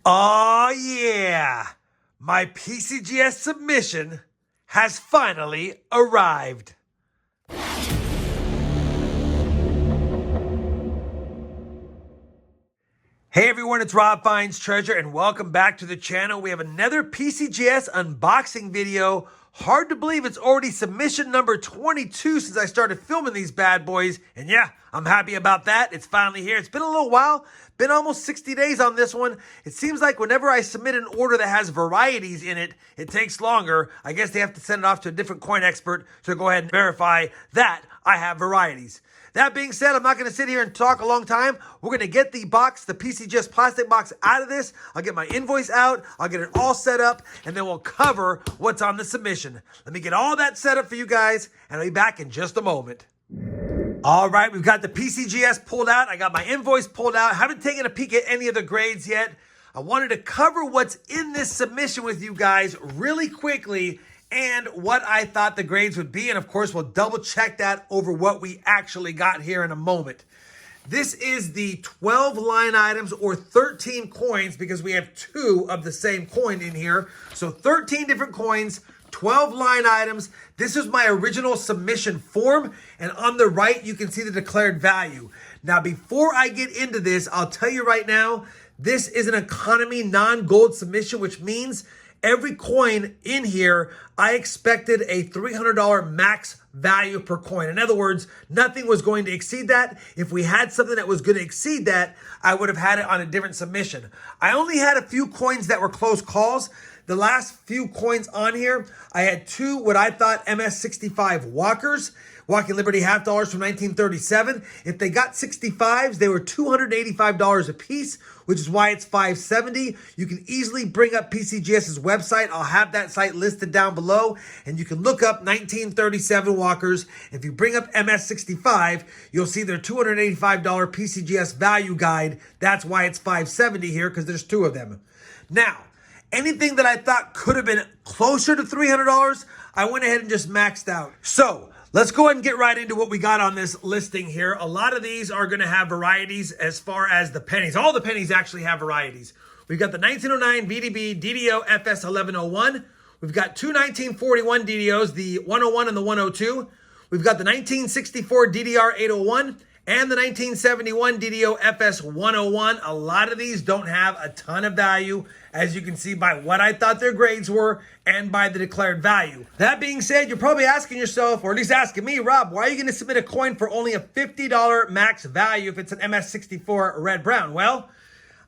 Oh yeah, my PCGS submission has finally arrived. Hey everyone, it's RobFindsTreasure and welcome back to the channel. We have another PCGS unboxing video. Hard to believe it's already submission number 22 since I started filming these bad boys. And yeah, I'm happy about that. It's finally here. It's been a little while. Been almost 60 days on this one. It seems like whenever I submit an order that has varieties in it, it takes longer. I guess they have to send it off to a different coin expert to go ahead and verify that I have varieties. That being said, I'm not going to sit here and talk a long time. We're going to get the box, the PCGS plastic box out of this. I'll get my invoice out. I'll get it all set up, and then we'll cover what's on the submission. Let me get all that set up for you guys, and I'll be back in just a moment. All right, we've got the PCGS pulled out. I got my invoice pulled out. Haven't taken a peek at any of the grades yet. I wanted to cover what's in this submission with you guys really quickly and what I thought the grades would be. And of course, we'll double check that over what we actually got here in a moment. This is the 12 line items or 13 coins because we have two of the same coin in here. So 13 different coins, 12 line items. This is my original submission form. And on the right, you can see the declared value. Now, before I get into this, I'll tell you right now, this is an economy non-gold submission, which means every coin in here, I expected a $300 max value per coin. In other words, nothing was going to exceed that. If we had something that was going to exceed that, I would have had it on a different submission. I only had a few coins that were close calls. The last few coins on here, I had two what I thought MS65 walkers. Walking Liberty half dollars from 1937. If they got 65s, they were $285 a piece, which is why it's $570. You can easily bring up PCGS's website. I'll have that site listed down below, and you can look up 1937 walkers. If you bring up MS65, you'll see their $285 PCGS value guide. That's why it's $570 here, because there's two of them. Now, anything that I thought could have been closer to $300, I went ahead and just maxed out. So let's go ahead and get right into what we got on this listing here. A lot of these are going to have varieties as far as the pennies. All the pennies actually have varieties. We've got the 1909 VDB DDO FS 1101. We've got two 1941 DDOs, the 101 and the 102. We've got the 1964 DDR 801 and the 1971 DDO FS 101. A lot of these don't have a ton of value, as you can see by what I thought their grades were and by the declared value. That being said, you're probably asking yourself, or at least asking me, Rob, why are you going to submit a coin for only a $50 max value if it's an MS64 red brown? Well,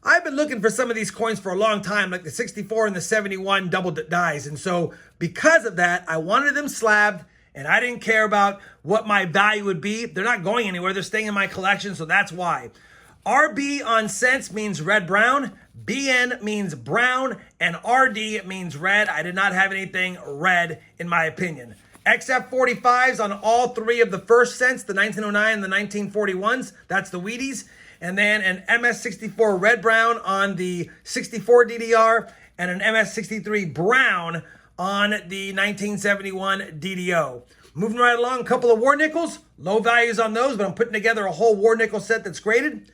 I've been looking for some of these coins for a long time, like the 64 and the 71 double dies. And so because of that, I wanted them slabbed, and I didn't care about what my value would be. They're not going anywhere. They're staying in my collection, so that's why. RB on cents means red-brown. BN means brown. And RD means red. I did not have anything red, in my opinion. XF45s on all three of the first cents, the 1909 and the 1941s. That's the Wheaties. And then an MS64 red-brown on the 64 DDR and an MS63 brown on the 1971 DDO. Moving right along, a couple of war nickels. Low values on those, but I'm putting together a whole war nickel set that's graded.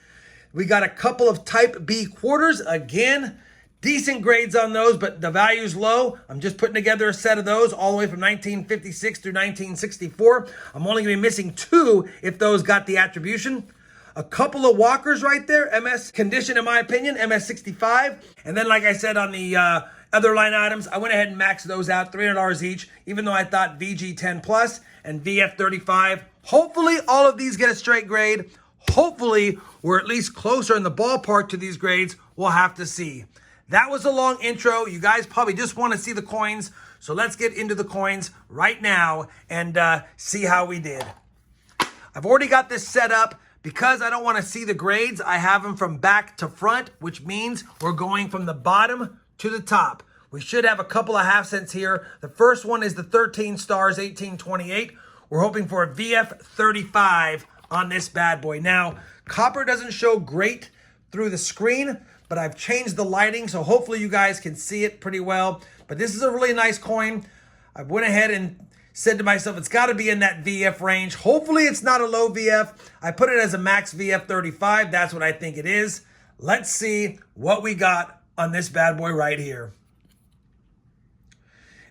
We got a couple of type B quarters. Again, decent grades on those, but the value's low. I'm just putting together a set of those all the way from 1956 through 1964. I'm only going to be missing two if those got the attribution. A couple of walkers right there. MS condition, in my opinion, MS65. And then, like I said, on the other line items, I went ahead and maxed those out, $300 each, even though I thought VG10 Plus and VF35. Hopefully, all of these get a straight grade. Hopefully, we're at least closer in the ballpark to these grades. We'll have to see. That was a long intro. You guys probably just want to see the coins. So let's get into the coins right now and see how we did. I've already got this set up. Because I don't want to see the grades, I have them from back to front, which means we're going from the bottom to the top. We should have a couple of half cents here. The first one is the 13 stars, 1828. We're hoping for a VF35 on this bad boy. Now, copper doesn't show great through the screen, but I've changed the lighting, so hopefully you guys can see it pretty well. But this is a really nice coin. I went ahead and said to myself, it's got to be in that VF range. Hopefully it's not a low VF. I put it as a max VF 35. That's what I think it is. Let's see what we got on this bad boy right here.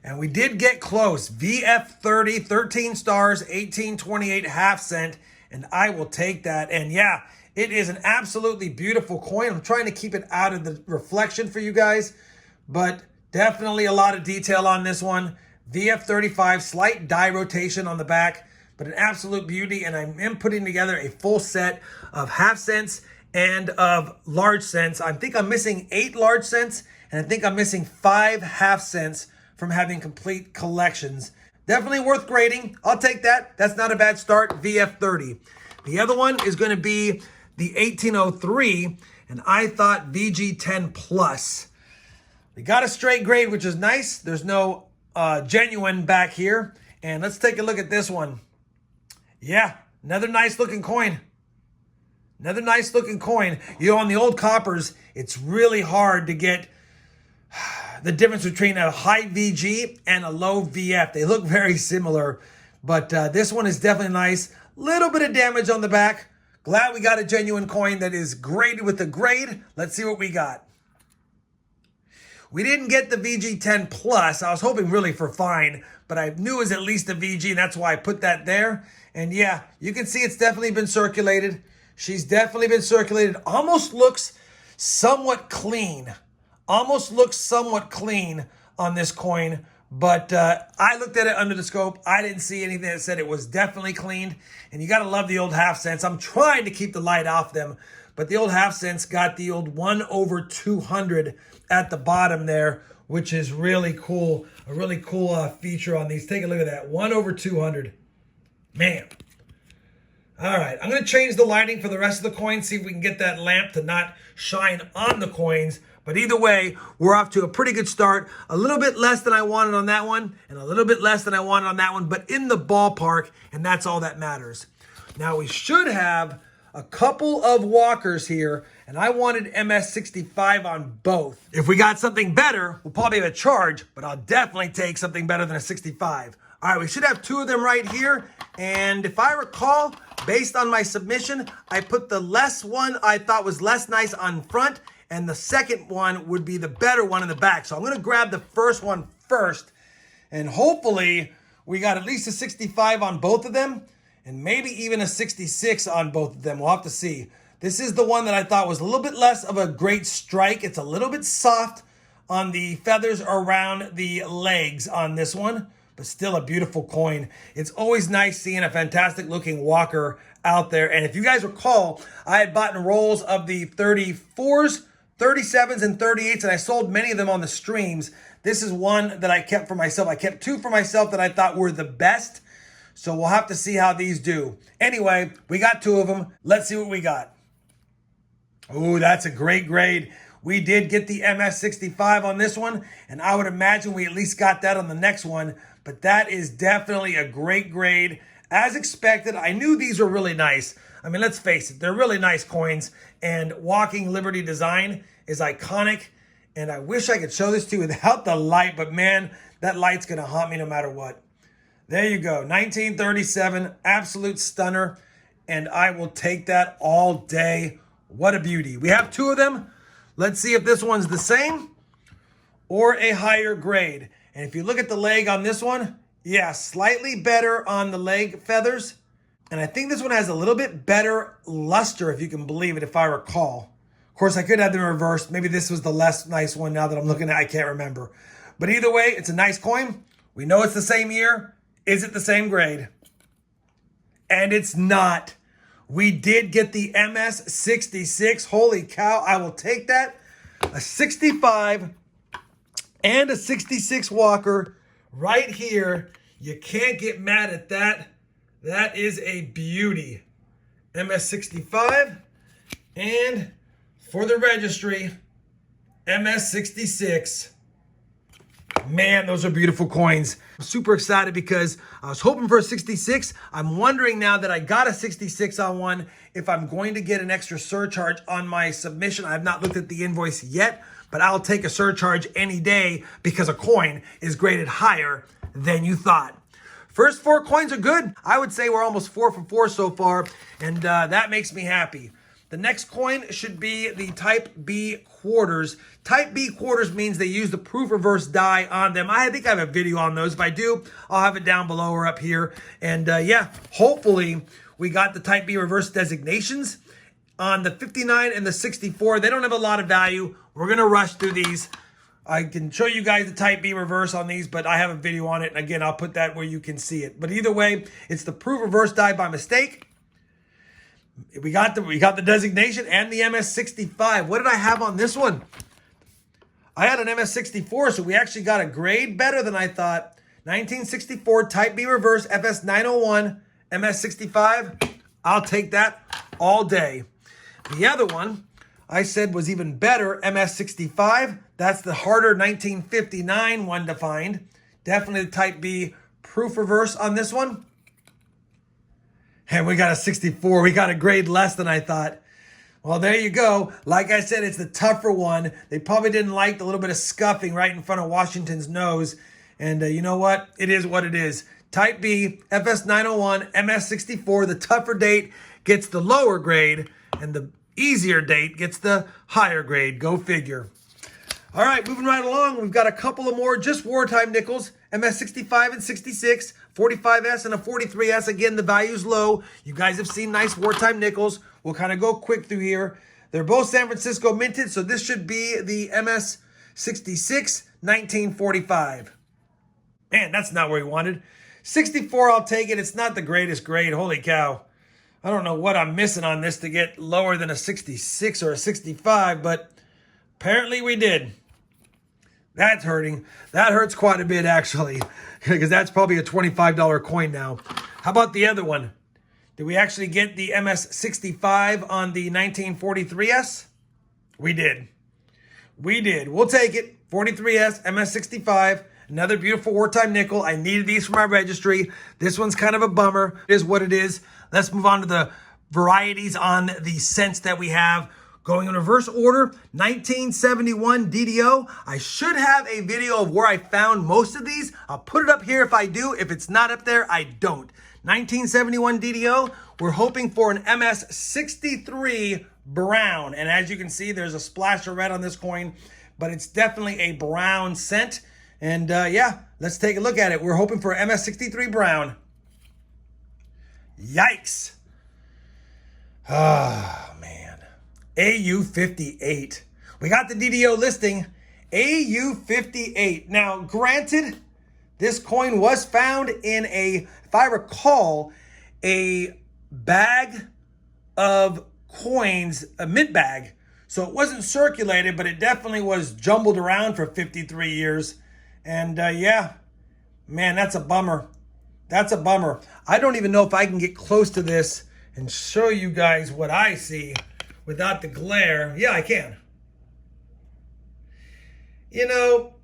And we did get close. VF30, 13 stars, 1828 half cent. And I will take that. And yeah, it is an absolutely beautiful coin. I'm trying to keep it out of the reflection for you guys. But definitely a lot of detail on this one. VF35, slight die rotation on the back. But an absolute beauty. And I am putting together a full set of half cents and of large cents. I think I'm missing 8 large cents. And I think I'm missing 5 half cents from having complete collections. Definitely worth grading. I'll take that. That's not a bad start. VF30. The other one is going to be the 1803, and I thought VG10 plus. We got a straight grade, which is nice. There's no genuine back here. And let's take a look at this one. Yeah, another nice looking coin. Another nice looking coin. You know, on the old coppers, it's really hard to get the difference between a high VG and a low VF. They look very similar, but this one is definitely nice. Little bit of damage on the back. Glad we got a genuine coin that is graded with a grade. Let's see what we got. We didn't get the VG10 plus. I was hoping really for fine, but I knew it was at least a VG, and that's why I put that there. And yeah, you can see it's definitely been circulated. She's definitely been circulated. Almost looks somewhat clean. Almost looks somewhat clean on this coin, but I looked at it under the scope. I didn't see anything that said it was definitely cleaned, and you got to love the old half cents. I'm trying to keep the light off them, but the old half cents got the old 1/200 at the bottom there, which is really cool. A really cool feature on these. Take a look at that, 1/200. Man. All right, I'm going to change the lighting for the rest of the coins, see if we can get that lamp to not shine on the coins. But either way, we're off to a pretty good start. A little bit less than I wanted on that one, and a little bit less than I wanted on that one, but in the ballpark, and that's all that matters. Now, we should have a couple of walkers here, and I wanted MS65 on both. If we got something better, we'll probably have a charge, but I'll definitely take something better than a 65. All right, we should have 2 of them right here, and if I recall, based on my submission, I put the less one I thought was less nice on front, and the second one would be the better one in the back. So I'm going to grab the first one first, and hopefully we got at least a 65 on both of them, and maybe even a 66 on both of them. We'll have to see. This is the one that I thought was a little bit less of a great strike. It's a little bit soft on the feathers around the legs on this one, but still a beautiful coin. It's always nice seeing a fantastic looking walker out there. And if you guys recall, I had bought rolls of the 34s, 37s, and 38s, and I sold many of them on the streams. This is one that I kept for myself. I kept 2 for myself that I thought were the best. So we'll have to see how these do. Anyway, we got 2 of them. Let's see what we got. Ooh, that's a great grade. We did get the MS65 on this one, and I would imagine we at least got that on the next one. But that is definitely a great grade. As expected, I knew these were really nice. I mean, let's face it, they're really nice coins, and Walking Liberty design is iconic, and I wish I could show this to you without the light, but man, that light's going to haunt me no matter what. There you go, 1937, absolute stunner, and I will take that all day. What a beauty. We have 2 of them. Let's see if this one's the same or a higher grade. And if you look at the leg on this one, yeah, slightly better on the leg feathers. And I think this one has a little bit better luster, if you can believe it, if I recall. Of course, I could have them reversed. Maybe this was the less nice one now that I'm looking at it. I can't remember. But either way, it's a nice coin. We know it's the same year. Is it the same grade? And it's not. We did get the MS66. Holy cow, I will take that. A 65 and a 66 walker right here. You can't get mad at that. That is a beauty. MS65 and for the registry, MS66. Man, those are beautiful coins. I'm super excited because I was hoping for a 66. I'm wondering now that I got a 66 on one, if I'm going to get an extra surcharge on my submission. I have not looked at the invoice yet, but I'll take a surcharge any day because a coin is graded higher than you thought. First 4 coins are good. I would say we're almost 4 for 4 so far, and that makes me happy. The next coin should be the Type B quarters. Type B quarters means they use the proof reverse die on them. I think I have a video on those. If I do, I'll have it down below or up here. And yeah, hopefully we got the Type B reverse designations on the 59 and the 64. They don't have a lot of value. We're going to rush through these. I can show you guys the Type B reverse on these, but I have a video on it. And again, I'll put that where you can see it. But either way, it's the proof reverse die by mistake. We got the designation and the MS65. What did I have on this one? I had an MS64, so we actually got a grade better than I thought. 1964 Type B reverse FS901 MS65. I'll take that all day. The other one I said was even better, MS65. That's the harder 1959 one to find. Definitely the Type B proof reverse on this one. And we got a 64. We got a grade less than I thought. Well, there you go. Like I said, it's the tougher one. They probably didn't like the little bit of scuffing right in front of Washington's nose. And you know what? It is what it is. Type B, FS901, MS64. The tougher date gets the lower grade, and the easier date gets the higher grade. Go figure. All right, moving right along. We've got a couple of more just wartime nickels. MS65 and 66, 45S and a 43S. Again, the value's low. You guys have seen nice wartime nickels. We'll kind of go quick through here. They're both San Francisco minted, so this should be the MS66 1945. Man, that's not where we wanted. 64, I'll take it. It's not the greatest grade. Holy cow. I don't know what I'm missing on this to get lower than a 66 or a 65, but apparently we did. That's hurting. That hurts quite a bit, actually, because that's probably a $25 coin now. How about the other one? Did we actually get the MS65 on the 1943S? We did. We did. We'll take it. 43S, MS65, another beautiful wartime nickel. I needed these for my registry. This one's kind of a bummer. It is what it is. Let's move on to the varieties on the cents that we have. Going in reverse order, 1971 DDO. I should have a video of where I found most of these. I'll put it up here if I do. If it's not up there, I don't. 1971 DDO. We're hoping for an MS63 brown. And as you can see, there's a splash of red on this coin, but it's definitely a brown cent. And yeah, let's take a look at it. We're hoping for MS63 brown. Yikes. Oh, man. AU58. We got the DDO listing, AU58. Now, granted, this coin was found in a, if I recall, a bag of coins, a mint bag. So it wasn't circulated, but it definitely was jumbled around for 53 years. And yeah, man, that's a bummer. That's a bummer. I don't even know if I can get close to this and show you guys what I see without the glare. Yeah, I can. You know,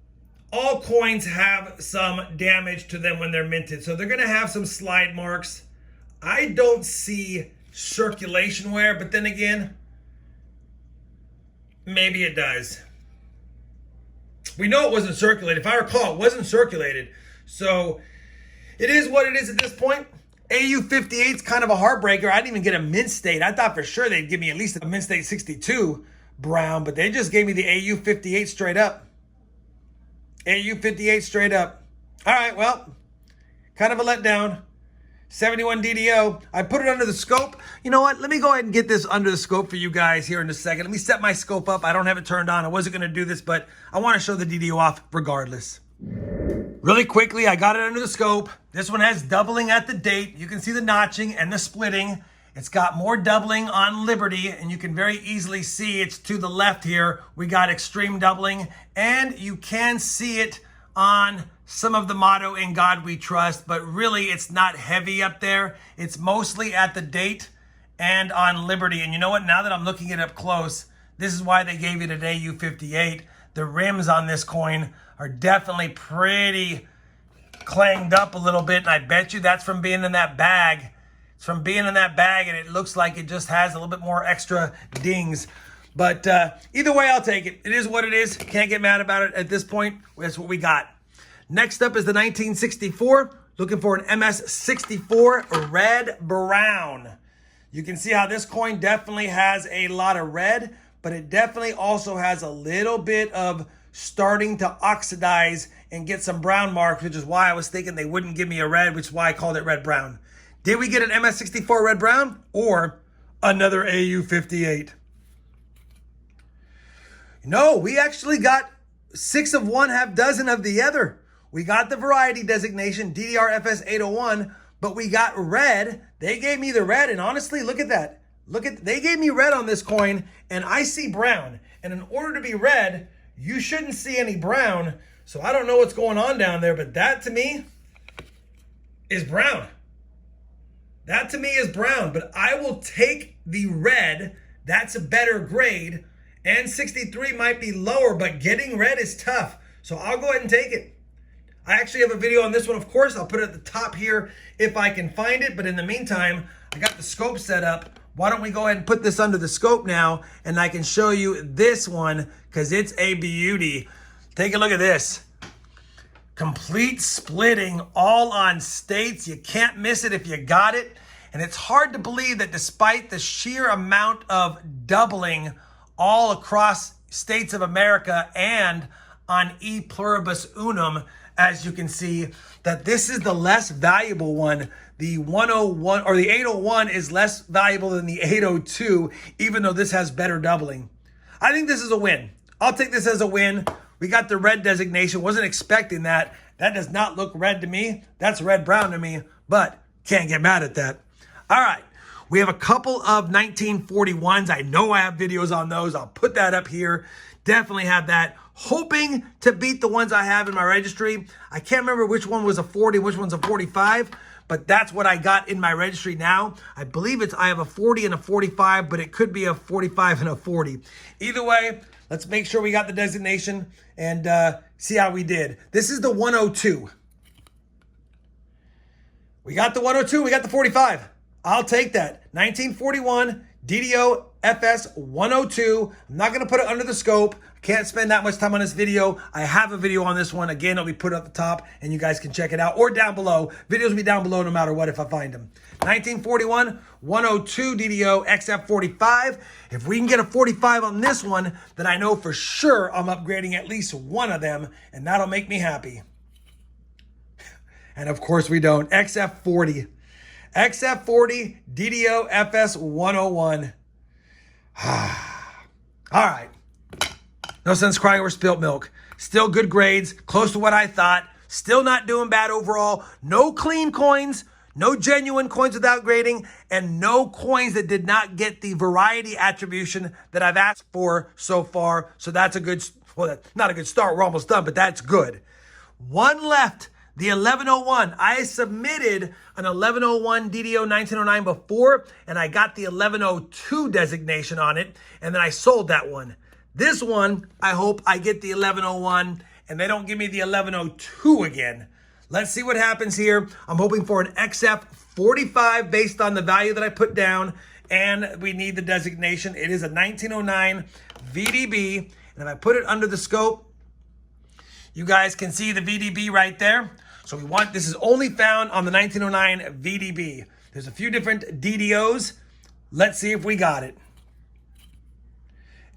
all coins have some damage to them when they're minted, so they're going to have some slide marks. I don't see circulation wear, but then again, maybe it does. We know it wasn't circulated. If I recall, it wasn't circulated. So it is what it is at this point. AU58 is kind of a heartbreaker. I didn't even get a mint state. I thought for sure they'd give me at least a mint state 62 brown, but they just gave me the AU58 straight up. AU58 straight up. All right, well, kind of a letdown. 71 DDO. I put it under the scope. You know what? Let me go ahead and get this under the scope for you guys here in a second. Let me set my scope up. I don't have it turned on. I wasn't going to do this, but I want to show the DDO off regardless. Really quickly, I got it under the scope. This one has doubling at the date. You can see the notching and the splitting. It's got more doubling on Liberty, and you can very easily see it's to the left here. We got extreme doubling, and you can see it on some of the motto, "In God We Trust," but really it's not heavy up there. It's mostly at the date and on Liberty. And you know what? Now that I'm looking it up close, this is why they gave it an AU58. The rims on this coin are definitely pretty clanged up a little bit, and I bet you that's from being in that bag. It's from being in that bag, and it looks like it just has a little bit more extra dings. But either way, I'll take it. It is what it is. Can't get mad about it at this point. That's what we got. Next up is the 1964. Looking for an MS64 red brown. You can see how this coin definitely has a lot of red, but it definitely also has a little bit of starting to oxidize and get some brown marks, which is why I was thinking they wouldn't give me a red, which is why I called it red brown. Did we get an MS64 red brown or another AU58? No, we actually got 6 of one, half dozen of the other. We got the variety designation, DDR-FS 801, but we got red. They gave me the red, and honestly, look at that. They gave me red on this coin, and I see brown. And in order to be red, you shouldn't see any brown. So I don't know what's going on down there, but that to me is brown. That to me is brown, but I will take the red. That's a better grade. And 63 might be lower, but getting red is tough. So I'll go ahead and take it. I actually have a video on this one, of course. I'll put it at the top here if I can find it. But in the meantime, I got the scope set up. Why don't we go ahead and put this under the scope now, and I can show you this one because it's a beauty. Take a look at this. Complete splitting, all on states. You can't miss it if you got it. And it's hard to believe that despite the sheer amount of doubling all across states of America and on E pluribus unum, as you can see, that this is the less valuable one. The 101 or the 801 is less valuable than the 802, even though this has better doubling. I think this is a win. I'll take this as a win. We got the red designation. Wasn't expecting that. That does not look red to me. That's red brown to me, but can't get mad at that. All right. We have a couple of 1941s. I know I have videos on those. I'll put that up here. Definitely have that. Hoping to beat the ones I have in my registry. I can't remember which one was a 40, which one's a 45, but that's what I got in my registry now. I believe I have a 40 and a 45, but it could be a 45 and a 40. Either way, let's make sure we got the designation and see how we did. This is the 102. We got the 102, we got the 45. I'll take that. 1941 DDO FS 102. I'm not going to put it under the scope. I can't spend that much time on this video. I have a video on this one. Again, it'll be put at the top and you guys can check it out or down below. Videos will be down below no matter what if I find them. 1941 102 DDO XF45. If we can get a 45 on this one, then I know for sure I'm upgrading at least one of them and that'll make me happy. And of course we don't. XF40. XF40 DDO FS 101. All right. No sense crying over spilt milk. Still good grades. Close to what I thought. Still not doing bad overall. No clean coins. No genuine coins without grading. And no coins that did not get the variety attribution that I've asked for so far. So that's a good, well, not a good start. We're almost done, but that's good. One left. The 1101, I submitted an 1101 DDO 1909 before, and I got the 1102 designation on it, and then I sold that one. This one, I hope I get the 1101, and they don't give me the 1102 again. Let's see what happens here. I'm hoping for an XF45 based on the value that I put down, and we need the designation. It is a 1909 VDB, and if I put it under the scope, you guys can see the VDB right there. So this is only found on the 1909 VDB. There's a few different DDOs. Let's see if we got it.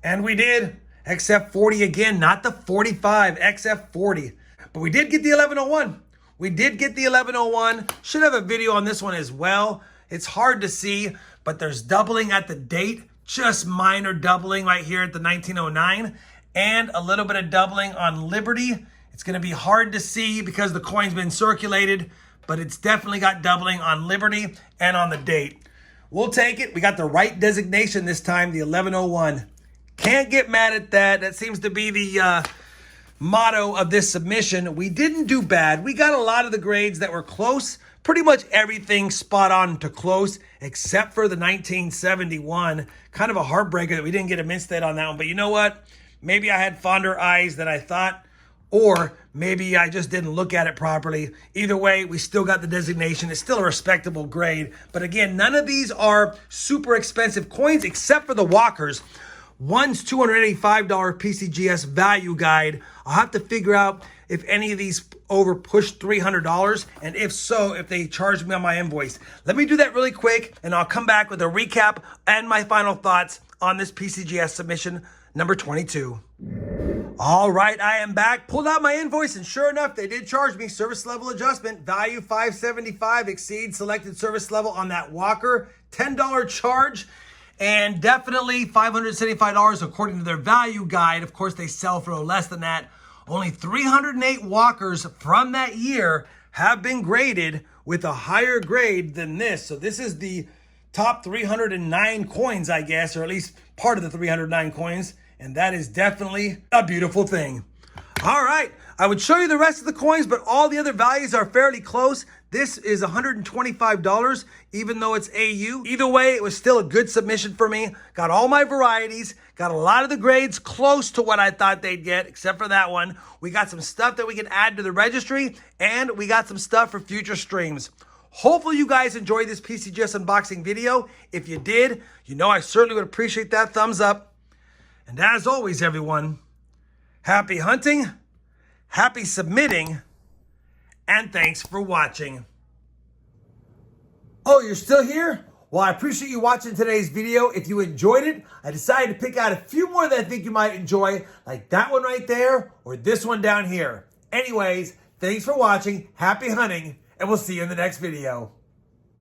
And we did. XF40 again, not the 45, XF40. But we did get the 1101. We did get the 1101. Should have a video on this one as well. It's hard to see, but there's doubling at the date. Just minor doubling right here at the 1909. And a little bit of doubling on Liberty. It's going to be hard to see because the coin's been circulated, but it's definitely got doubling on Liberty and on the date. We'll take it. We got the right designation this time, the 1101. Can't get mad at that. That seems to be the motto of this submission. We didn't do bad. We got a lot of the grades that were close. Pretty much everything spot on to close except for the 1971. Kind of a heartbreaker that we didn't get a mint state on that one. But you know what? Maybe I had fonder eyes than I thought. Or maybe I just didn't look at it properly. Either way, we still got the designation. It's still a respectable grade. But again, none of these are super expensive coins except for the Walkers. One's $285 PCGS value guide. I'll have to figure out if any of these push $300? And if so, if they charge me on my invoice. Let me do that really quick, and I'll come back with a recap and my final thoughts on this PCGS submission number 22. All right, I am back. Pulled out my invoice, and sure enough, they did charge me service level adjustment. Value $575 exceeds selected service level on that walker. $10 charge, and definitely $575 according to their value guide. Of course, they sell for less than that. Only 308 walkers from that year have been graded with a higher grade than this. So this is the top 309 coins, I guess, or at least part of the 309 coins. And that is definitely a beautiful thing. All right, I would show you the rest of the coins, but all the other values are fairly close. This is $125, even though it's AU. Either way, it was still a good submission for me. Got all my varieties, got a lot of the grades close to what I thought they'd get, except for that one. We got some stuff that we can add to the registry, and we got some stuff for future streams. Hopefully you guys enjoyed this PCGS unboxing video. If you did, you know I certainly would appreciate that thumbs up. And as always, everyone, happy hunting, happy submitting, and thanks for watching. Oh, you're still here? Well, I appreciate you watching today's video. If you enjoyed it, I decided to pick out a few more that I think you might enjoy, like that one right there or this one down here. Anyways, thanks for watching, happy hunting, and we'll see you in the next video.